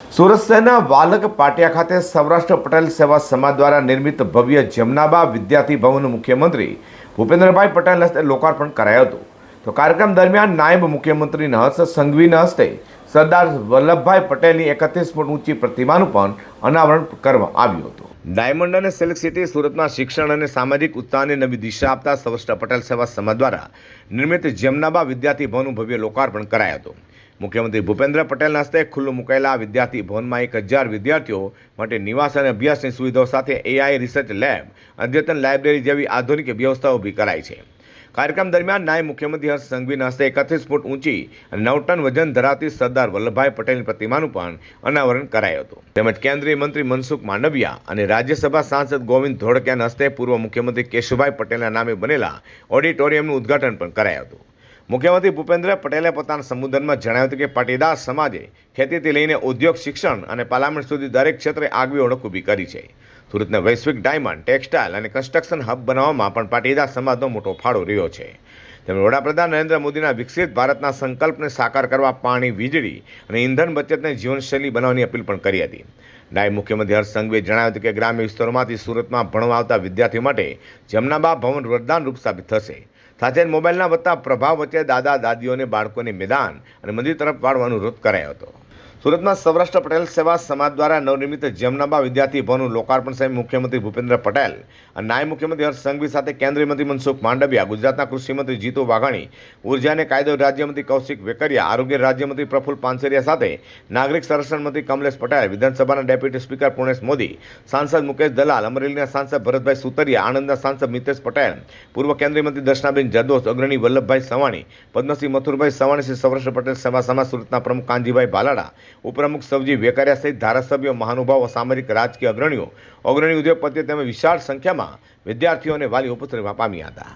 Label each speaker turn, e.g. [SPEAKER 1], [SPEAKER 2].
[SPEAKER 1] સુરત શહેરના વાલક પાટિયા ખાતે સૌરાષ્ટ્ર પટેલ સેવા સમાજ દ્વારા નિર્મિત ભવ્ય જમનાબા વિદ્યાર્થી ભવનનું મુખ્યમંત્રી ભૂપેન્દ્રભાઈ પટેલના હસ્તે લોકાર્પણ કરાયું હતું. તો કાર્યક્રમ દરમિયાન નાયબ મુખ્યમંત્રીના હર્ષ સંઘવીના હસ્તે સરદાર વલ્લભભાઈ પટેલની 31 ફૂટ ઊંચી પ્રતિમાનું પણ અનાવરણ કરવામાં આવ્યું હતું. ડાયમંડ અને સિલ્ક સિટી સુરતમાં શિક્ષણ અને સામાજિક ઉત્થાનને નવી દિશા આપતા સૌરાષ્ટ્ર પટેલ સેવા સમાજ દ્વારા નિર્મિત જમનાબા વિદ્યાર્થી ભવનનું ભવ્ય લોકાર્પણ કરાયું હતું. મુખ્યમંત્રી ભૂપેન્દ્ર પટેલના હસ્તે ખુલ્લું મુકાયેલા આ વિદ્યાર્થી ભવનમાં 1000 વિદ્યાર્થીઓ માટે નિવાસ અને અભ્યાસની સુવિધાઓ સાથે AI રિસર્ચ લેબ, અદ્યતન લાઇબ્રેરી જેવી આધુનિક વ્યવસ્થાઓ ઊભી કરાઈ છે. કાર્યક્રમ દરમિયાન નાયબ મુખ્યમંત્રી હર્ષ સંઘવીના હસ્તે 31 ફૂટ ઊંચી અને 9 ટન વજન ધરાવતી સરદાર વલ્લભભાઈ પટેલની પ્રતિમાનું પણ અનાવરણ કરાયું હતું. તેમજ કેન્દ્રીય મંત્રી મનસુખ માંડવિયા અને રાજ્યસભા સાંસદ ગોવિંદ ધોળકિયાના હસ્તે પૂર્વ મુખ્યમંત્રી કેશુભાઈ પટેલના નામે બનેલા ઓડિટોરિયમનું ઉદ્ઘાટન પણ કરાયું હતું. મુખ્યમંત્રી ભૂપેન્દ્ર પટેલે પોતાના સંબોધનમાં જણાવ્યું હતું કે પાટીદાર સમાજે ખેતીથી લઈને ઉદ્યોગ, શિક્ષણ અને પાર્લામેન્ટ સુધી દરેક ક્ષેત્રે આગવી ઓળખ ઊભી કરી છે. સુરતને વૈશ્વિક ડાયમંડ, ટેક્સટાઇલ અને કન્સ્ટ્રક્શન હબ બનાવવામાં પણ પાટીદાર સમાજનો મોટો ફાળો રહ્યો છે. તેમણે વડાપ્રધાન નરેન્દ્ર મોદીના વિકસિત ભારતના સંકલ્પને સાકાર કરવા પાણી, વીજળી અને ઇંધણ બચતને જીવનશૈલી બનાવવાની અપીલ પણ કરી હતી. નાયબ મુખ્યમંત્રી હર્ષ સંઘવીએ જણાવ્યું હતું કે ગ્રામ્ય વિસ્તારોમાંથી સુરતમાં ભણવા આવતા વિદ્યાર્થીઓ માટે જમનાબા ભવન વરદાન રૂપ સાબિત થશે. સાથે જ મોબાઈલના વધતા પ્રભાવ વચ્ચે દાદા દાદીઓને બાળકોને મેદાન અને મંદિર તરફ વાળવાનો અનુરોધ કરાયો હતો. સુરતમાં સૌરાષ્ટ્ર પટેલ સેવા સમાજ દ્વારા નવનિર્મિત જમનાબા વિદ્યાર્થી ભવનનું લોકાર્પણ સમયે મુખ્યમંત્રી ભૂપેન્દ્ર પટેલ અને નાયબ મુખ્યમંત્રી હર્ષ સંઘવી સાથે કેન્દ્રીય મંત્રી મનસુખ માંડવિયા, ગુજરાતના કૃષિ મંત્રી જીતુ વાઘાણી, ઉર્જા અને કાયદો રાજ્યમંત્રી કૌશિક વેકરિયા, આરોગ્ય રાજ્યમંત્રી પ્રફુલ્લ પાનસેરિયા સાથે નાગરિક સંરક્ષણ મંત્રી કમલેશ પટેલ, વિધાનસભાના ડેપ્યુટી સ્પીકર પૂર્ણેશ મોદી, સાંસદ મુકેશ દલાલ, અમરેલીના સાંસદ ભરતભાઈ સુતરિયા, આણંદના સાંસદ મિતેશ પટેલ, પૂર્વ કેન્દ્રીય મંત્રી દર્શનાબેન જરદોશ, અગ્રણી વલ્લભભાઈ સવાણી, પદ્મશ્રી મથુરભાઈ સવાણી, શ્રી સૌરાષ્ટ્ર પટેલ સેવા સમાજ સુરતના પ્રમુખ કાનજીભાઈ ભાલાડા, ઉપપ્રમુખ સવજી વેકરિયા સહિત ધારાસભ્યો, મહાનુભાવો, સામાજિક રાજકીય અગ્રણીઓ, ઉદ્યોગપતિઓ તેમજ વિશાળ સંખ્યામાં વિદ્યાર્થીઓ અને વાલીઓ ઉપસ્થિત રહેવા પામ્યા હતા.